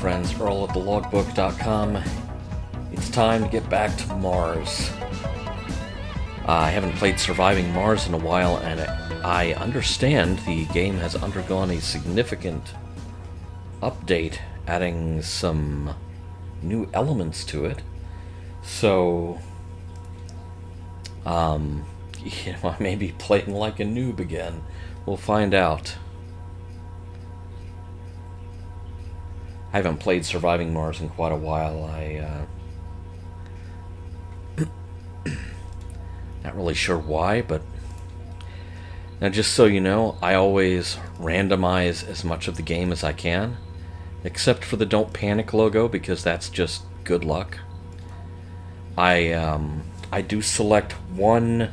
friends, Earl at thelogbook.com. It's time to get back to Mars. I haven't played Surviving Mars in a while, and I understand the game has undergone a significant update, adding some new elements to it. So, I may be playing like a noob again. We'll find out. I haven't played Surviving Mars in quite a while. Not really sure why, but now just so you know, I always randomize as much of the game as I can, except for the Don't Panic logo, because that's just good luck. I do select one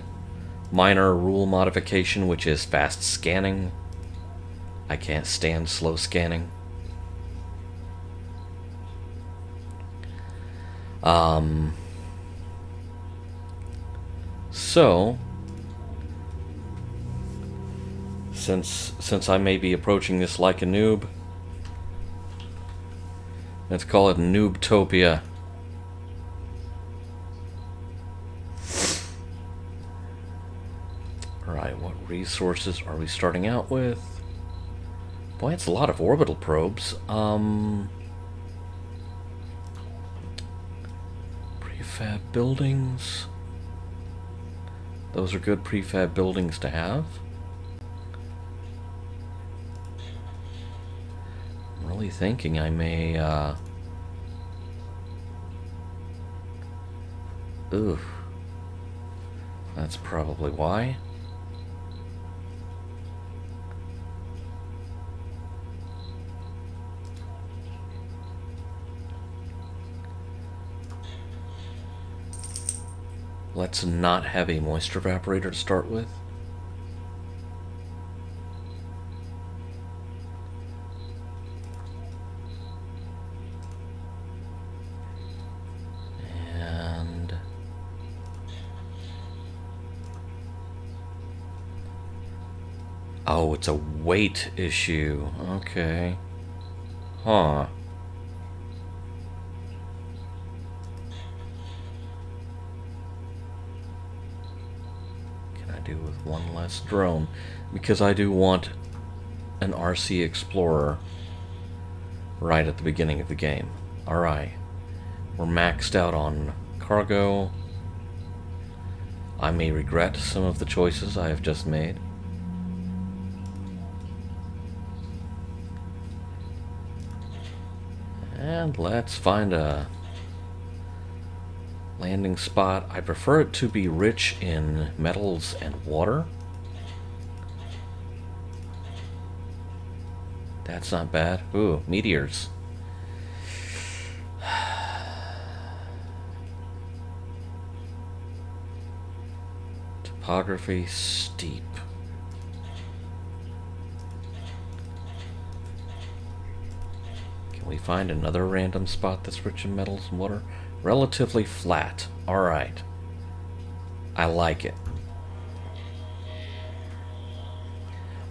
minor rule modification, which is fast scanning. I can't stand slow scanning. So, since I may be approaching this like a noob, let's call it Noobtopia. Alright, what resources are we starting out with? Boy, it's a lot of orbital probes. Prefab buildings. Those are good prefab buildings to have. I'm really thinking I may, ooh. That's probably why. Let's not have a moisture evaporator to start with. And oh, it's a weight issue. Okay. Huh. Do with one less drone, because I do want an RC Explorer right at the beginning of the game. Alright, we're maxed out on cargo. I may regret some of the choices I have just made. And let's find a landing spot. I prefer it to be rich in metals and water. That's not bad. Ooh, meteors. Topography steep. Can we find another random spot that's rich in metals and water? Relatively flat. Alright. I like it.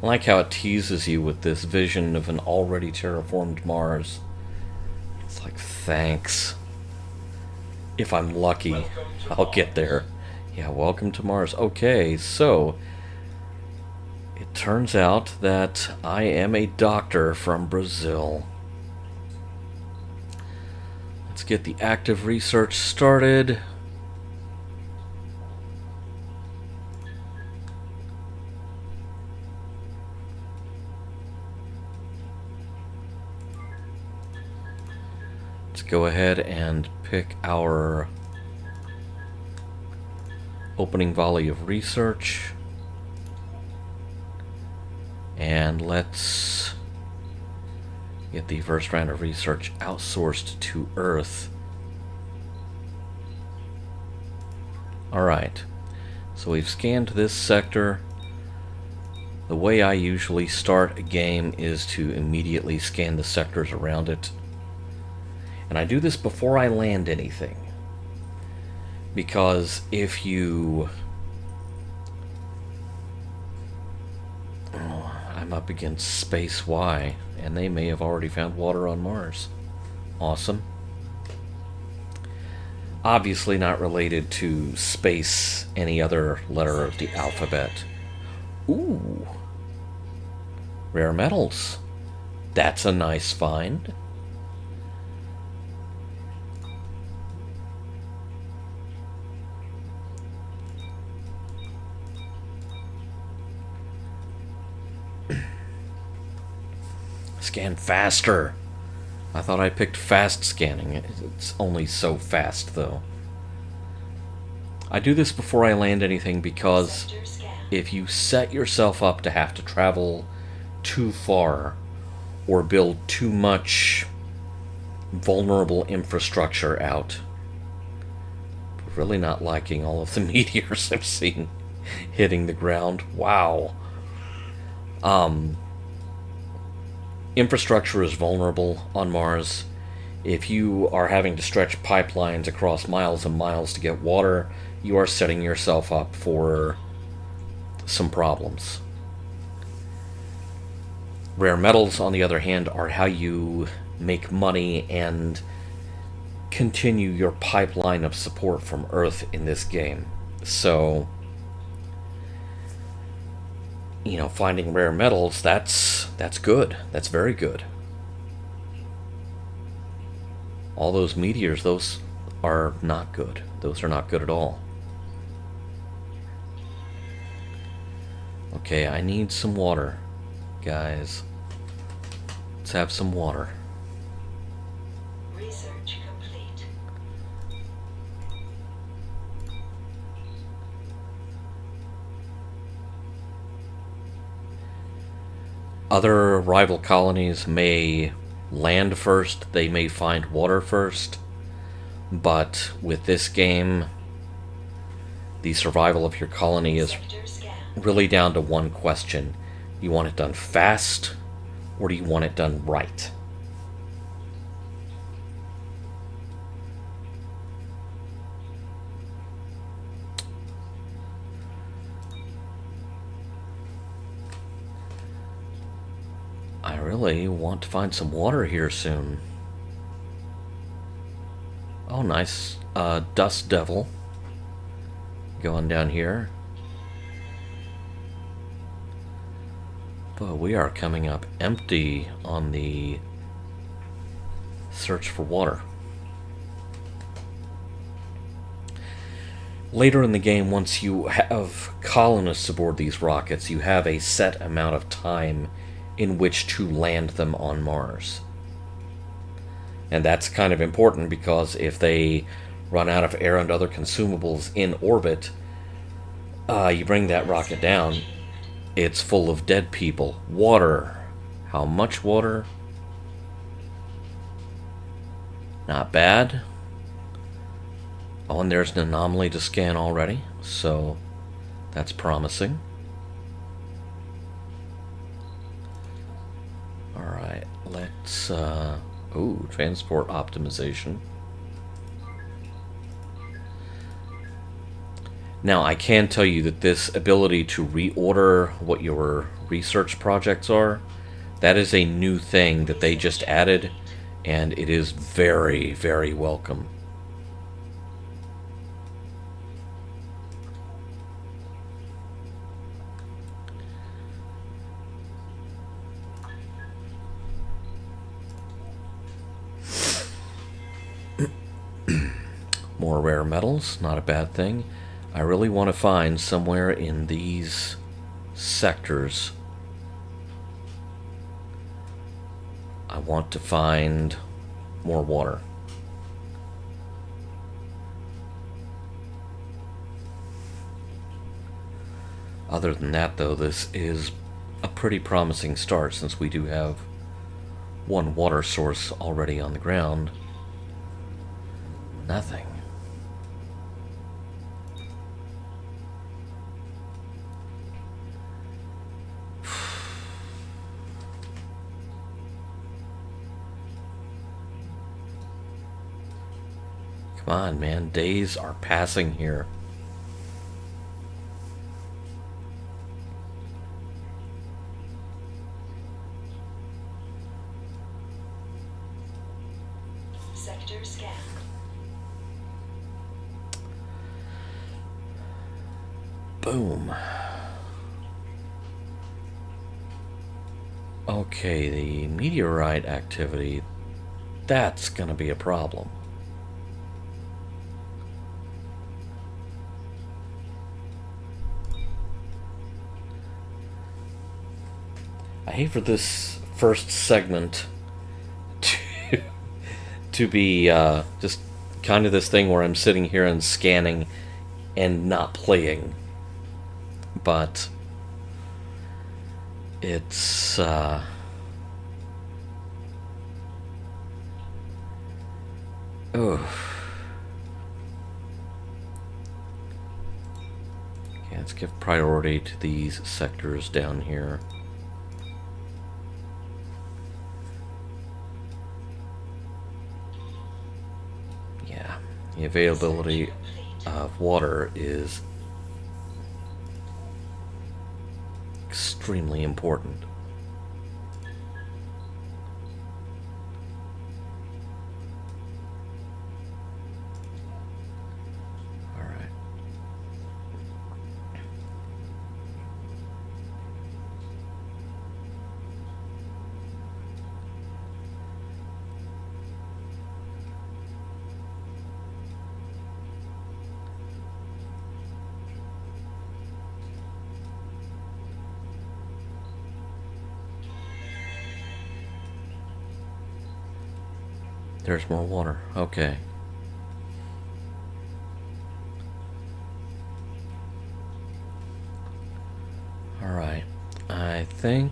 I like how it teases you with this vision of an already terraformed Mars. It's like, thanks. If I'm lucky, I'll get there. Yeah, welcome to Mars. Okay, so it turns out that I am a doctor from Brazil. Let's get the active research started. Let's go ahead and pick our opening volley of research. And let's get the first round of research outsourced to Earth. Alright, so we've scanned this sector. The way I usually start a game is to immediately scan the sectors around it. And I do this before I land anything. Because if you... I'm up against Space Y, and they may have already found water on Mars. Awesome. Obviously not related to space, any other letter of the alphabet. Ooh. Rare metals. That's a nice find. Scan faster. I thought I picked fast scanning. It's only so fast, though. I do this before I land anything because if you set yourself up to have to travel too far or build too much vulnerable infrastructure out, really not liking all of the meteors I'm seeing hitting the ground. Wow. Infrastructure is vulnerable on Mars. If you are having to stretch pipelines across miles and miles to get water, you are setting yourself up for some problems. Rare metals, on the other hand, are how you make money and continue your pipeline of support from Earth in this game. So, finding rare metals, that's good. That's very good. All those meteors, those are not good. Those are not good at all. Okay, I need some water, guys. Let's have some water. Research complete. Other rival colonies may land first, they may find water first, but with this game, the survival of your colony is really down to one question. You want it done fast, or do you want it done right? I really want to find some water here soon. Oh, nice. Dust Devil. Going down here. But we are coming up empty on the search for water. Later in the game, once you have colonists aboard these rockets, you have a set amount of time in which to land them on Mars. And that's kind of important because if they run out of air and other consumables in orbit, you bring that rocket down, it's full of dead people. Water. How much water? Not bad. Oh, and there's an anomaly to scan already, so that's promising. Alright, let's, ooh, transport optimization. Now, I can tell you that this ability to reorder what your research projects are, that is a new thing that they just added, and it is very, very welcome. More rare metals, not a bad thing. I really want to find somewhere in these sectors. I want to find more water. Other than that, though, this is a pretty promising start since we do have one water source already on the ground. Nothing. Come on, man. Days are passing here. sector scanned. Boom. Okay, the meteorite activity, that's gonna be a problem. I hate for this first segment to be just kind of this thing where I'm sitting here and scanning and not playing. But it's yeah, let's give priority to these sectors down here. Yeah, the availability of water is extremely important. All right. There's more water. Okay. All right. I think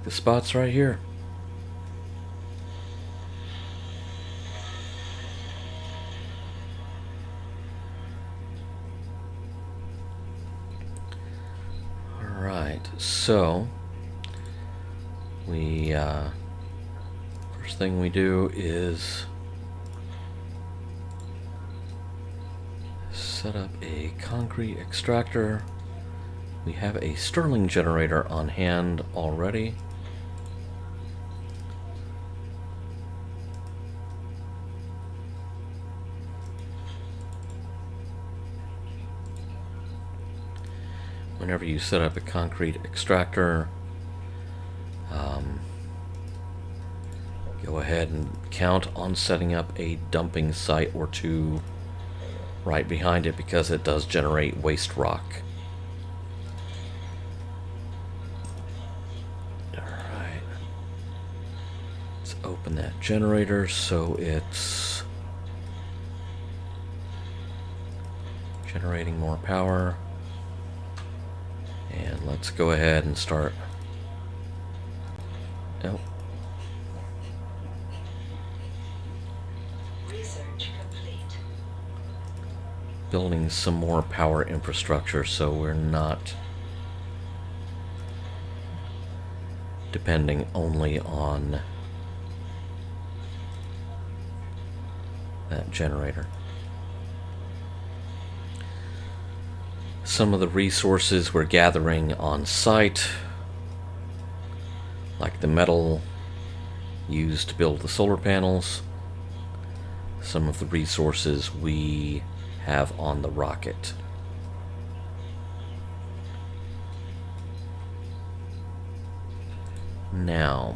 the spot's right here. So, we, first thing we do is set up a concrete extractor. We have a Stirling generator on hand already. Whenever you set up a concrete extractor, go ahead and count on setting up a dumping site or two right behind it, because it does generate waste rock. Alright. Let's open that generator so it's generating more power. And let's go ahead and start. Oh. Research complete. Building some more power infrastructure so we're not depending only on that generator. Some of the resources we're gathering on site, like the metal used to build the solar panels, some of the resources we have on the rocket. Now,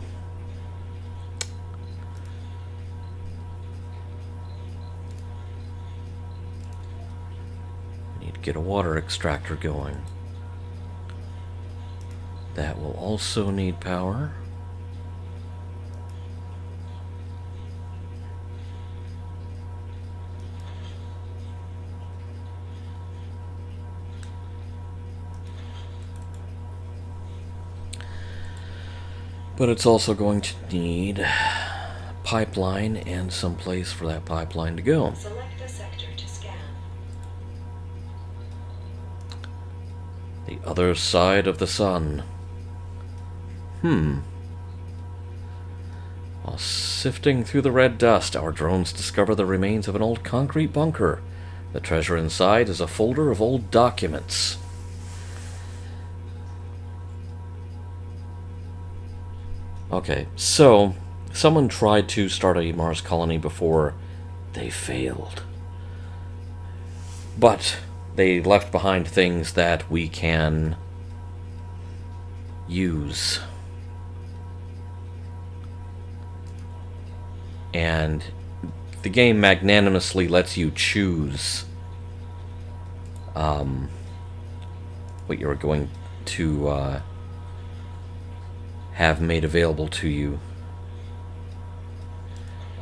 get a water extractor going. That will also need power. But it's also going to need pipeline and some place for that pipeline to go. Select a sector to scan. The other side of the sun. While sifting through the red dust, our drones discover the remains of an old concrete bunker The treasure inside is a folder of old documents. Okay, so someone tried to start a Mars colony before. They failed. But they left behind things that we can use. And the game magnanimously lets you choose what you're going to have made available to you.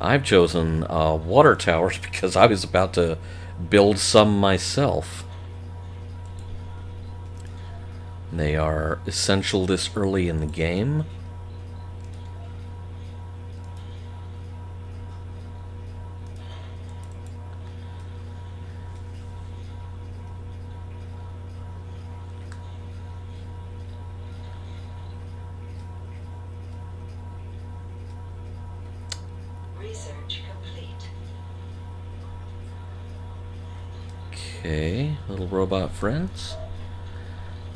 I've chosen water towers because I was about to build some myself. They are essential this early in the game. Research complete. Okay, little robot friends.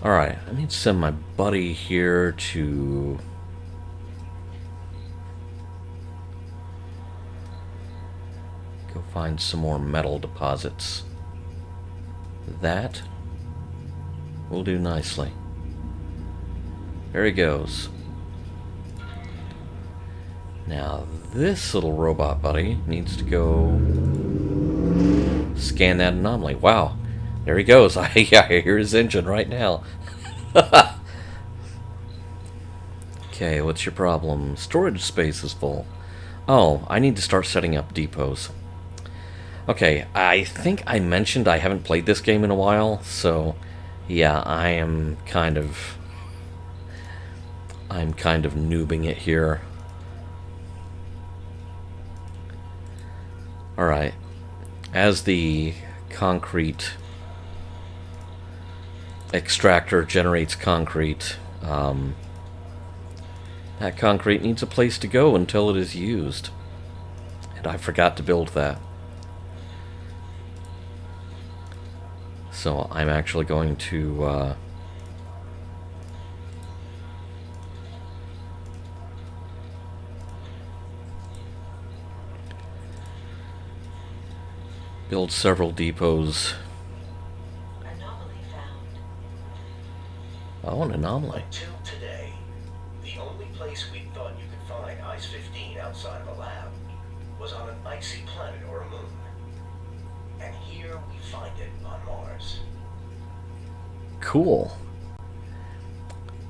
Alright, I need to send my buddy here to go find some more metal deposits. That will do nicely. There he goes. Now this little robot buddy needs to go scan that anomaly. Wow. There he goes. I hear his engine right now. Okay, what's your problem? Storage space is full. Oh, I need to start setting up depots. Okay, I think I mentioned I haven't played this game in a while, so yeah, I'm kind of noobing it here. Alright. As the concrete extractor generates concrete, that concrete needs a place to go until it is used. And I forgot to build that. So I'm actually going to build several depots. Anomaly found. Oh, an anomaly. Until today, the only place we thought you could find Ice-15 outside of a lab was on an icy planet or a moon. And here we find it on Mars. Cool.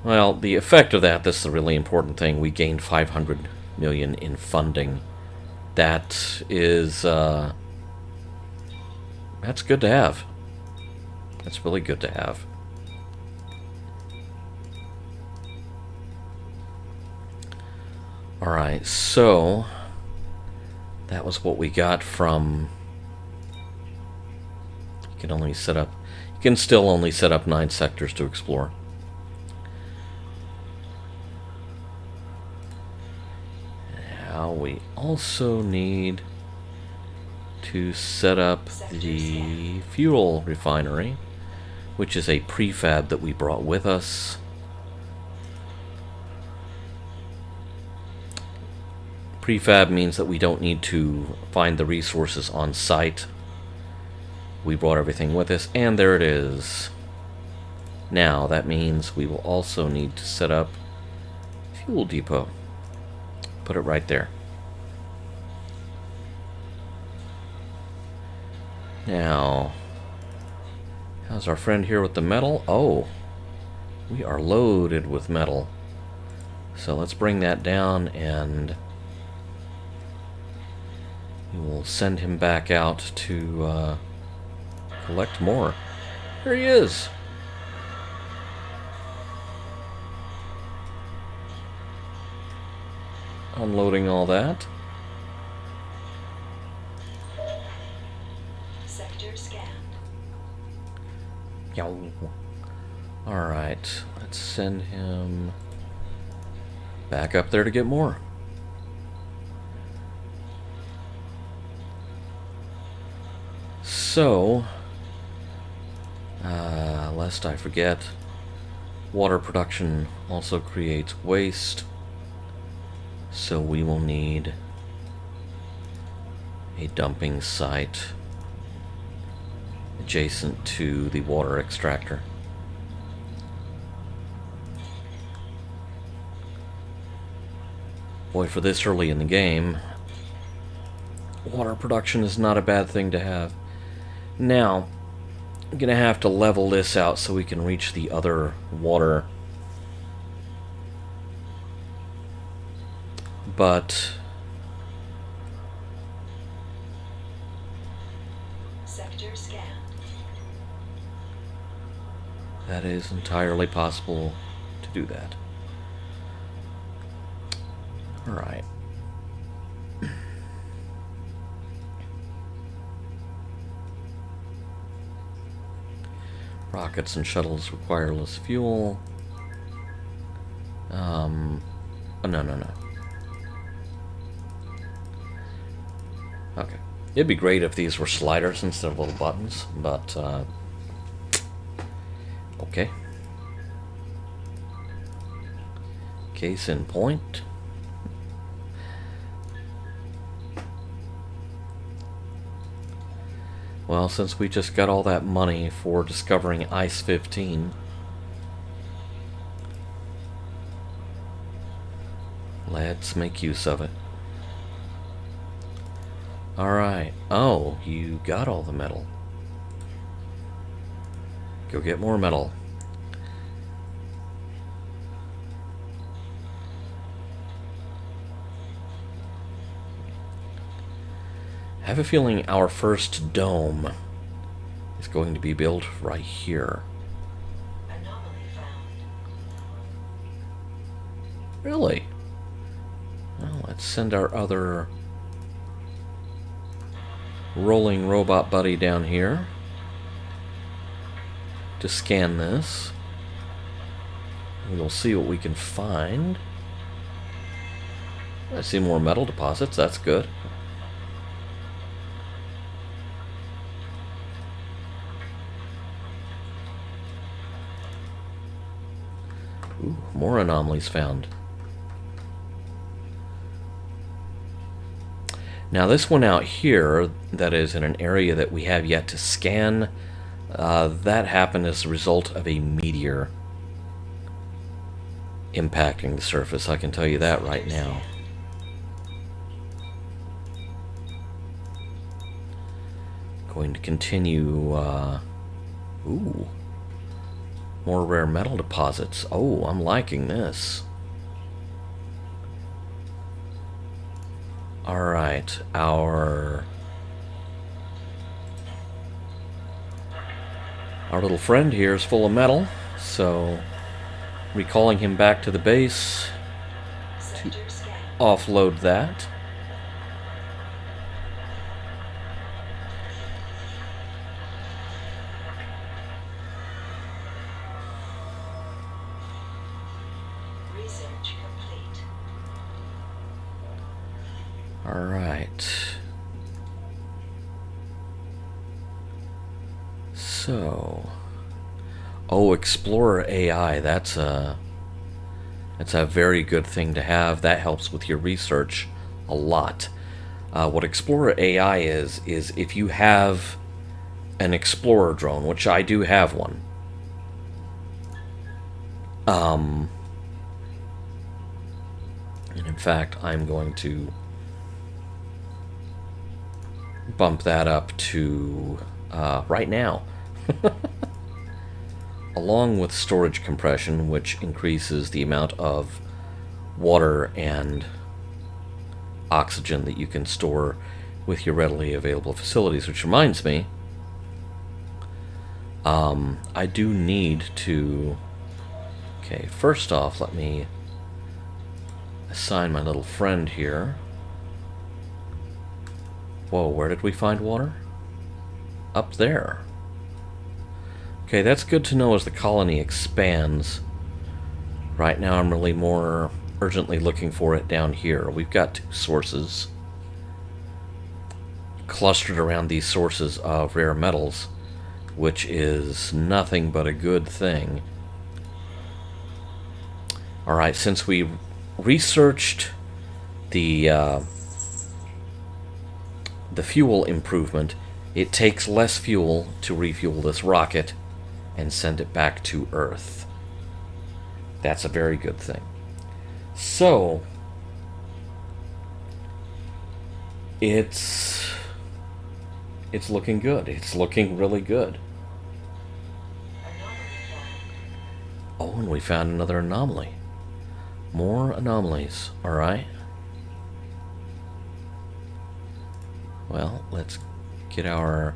Well, the effect of that, this is the really important thing, we gained 500 million in funding. That is, that's good to have. That's really good to have. Alright, so that was what we got from... You can only set up... You can still only set up 9 sectors to explore. Now we also need to set up the fuel refinery, which is a prefab that we brought with us. Prefab means that we don't need to find the resources on site. We brought everything with us, and there it is. Now, that means we will also need to set up fuel depot. Put it right there. Now, how's our friend here with the metal? Oh, we are loaded with metal. So let's bring that down, and we will send him back out to collect more. Here he is. Unloading all that. Sector scanned. Yow. Alright, let's send him back up there to get more. So, lest I forget, water production also creates waste, so we will need a dumping site adjacent to the water extractor. Boy, for this early in the game, water production is not a bad thing to have. Now, I'm gonna have to level this out so we can reach the other water. But Sector scanned. that is entirely possible to do that. Alright. Rockets and shuttles require less fuel. Oh, no. Okay. It'd be great if these were sliders instead of little buttons, but, okay. Case in point. Well, since we just got all that money for discovering Ice 15, let's make use of it. Alright. Oh, you got all the metal. Go get more metal. I have a feeling our first dome is going to be built right here. Anomaly found. Really? Well, let's send our other rolling robot buddy down here to scan this. We'll see what we can find. I see more metal deposits, that's good. Ooh, more anomalies found. Now this one out here, that is in an area that we have yet to scan, that happened as a result of a meteor impacting the surface. I can tell you that right now. Going to continue, ooh. More rare metal deposits. Oh, I'm liking this. Alright, our little friend here is full of metal, so recalling him back to the base to Sector scanned. offload that. Research complete. Alright. So, oh, Explorer AI, that's a very good thing to have. That helps with your research a lot. What Explorer AI is if you have an Explorer drone, which I do have one, and in fact, I'm going to bump that up to right now. Along with storage compression, which increases the amount of water and oxygen that you can store with your readily available facilities. Which reminds me, I do need to... Okay, first off, let me assign my little friend here. Whoa, where did we find water? Up there. Okay, that's good to know as the colony expands. Right now I'm really more urgently looking for it down here. We've got two sources. clustered around these sources of rare metals, which is nothing but a good thing. Alright, since we researched the fuel improvement, it takes less fuel to refuel this rocket and send it back to Earth. That's a very good thing. So, it's looking good. It's looking really good. Anomaly found. Oh, and we found another anomaly. More anomalies. Alright. Well, let's get our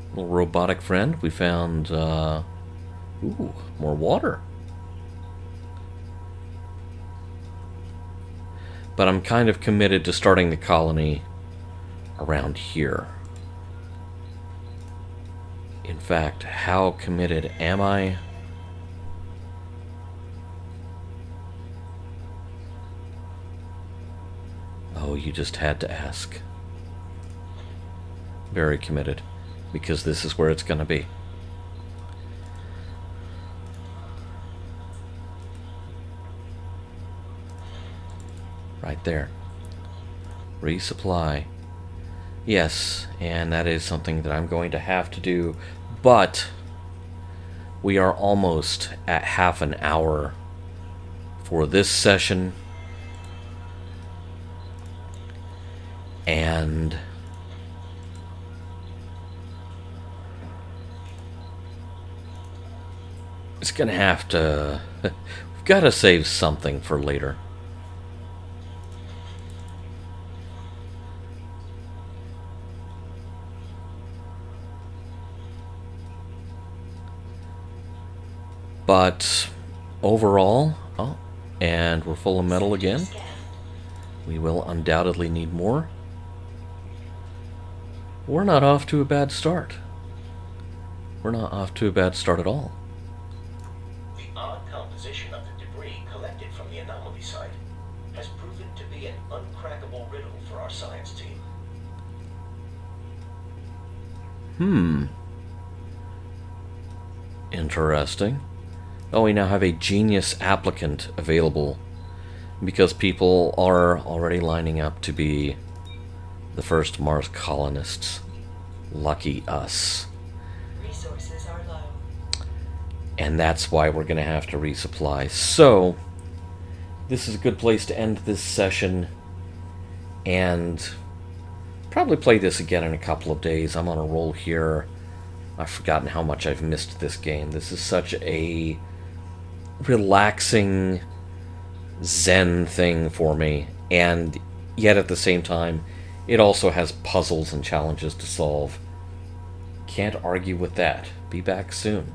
little robotic friend. We found, ooh, more water. But I'm kind of committed to starting the colony around here. In fact, how committed am I? Oh, you just had to ask. Very committed, because this is where it's going to be. Right there. Resupply. Yes, and that is something that I'm going to have to do, but we are almost at half an hour for this session, and it's gonna have to we've got to save something for later. But overall, oh, and we're full of metal again. Scanned. We will undoubtedly need more. We're not off to a bad start. We're not off to a bad start at all. The odd composition of the debris collected from the anomaly site has proven to be an uncrackable riddle for our science team. Interesting. Oh, we now have a genius applicant available because people are already lining up to be the first Mars colonists. Lucky us. Resources are low. And that's why we're going to have to resupply. So, this is a good place to end this session, and probably play this again in a couple of days. I'm on a roll here. I've forgotten how much I've missed this game. This is such a relaxing zen thing for me, and yet at the same time it also has puzzles and challenges to solve. Can't argue with that. Be back soon.